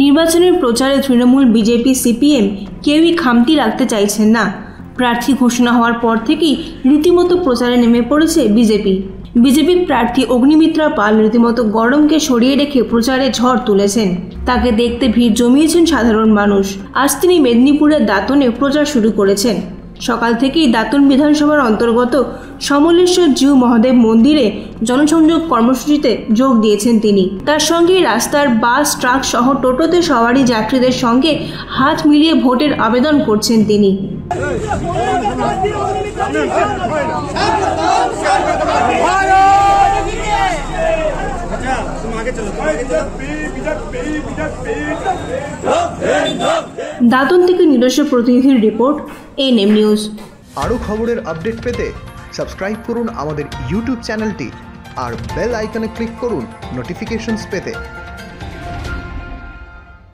নির্বাচনের প্রচারে Trinamool, BJP, CPM কেউই খামতি রাখতে চাইছেন না। প্রার্থী ঘোষণা হওয়ার পর থেকেই রীতিমতো প্রচারে নেমে পড়েছে বিজেপি প্রার্থী অগ্নিমিত্রা পাল রীতিমতো গরমকে সরিয়ে রেখে প্রচারে ঝড় তুলেছেন। তাকে দেখতে ভিড় জমিয়েছেন সাধারণ মানুষ। আজ তিনি মেদিনীপুরের দাঁতনে প্রচার শুরু করেছেন। সকাল থেকেই দাঁতন বিধানসভার অন্তর্গত সমলেশ্বর জিউ মহাদেব মন্দিরে জনসংযোগ কর্মসূচিতে যোগ দিয়েছেন তিনি। তার সঙ্গে রাস্তার বাস, ট্রাক সহ টোটোতে সওয়ারি যাত্রীদের সঙ্গে হাত মিলিয়ে ভোটের আবেদন করছেন তিনি। দাঁতন থেকে নিজস্ব প্রতিনিধির রিপোর্ট, এনএম নিউজ। আরও খবরের আপডেট পেতে সাবস্ক্রাইব করুন আমাদের ইউটিউব চ্যানেলটি আর বেল আইকনে ক্লিক করুন নোটিফিকেশনস পেতে।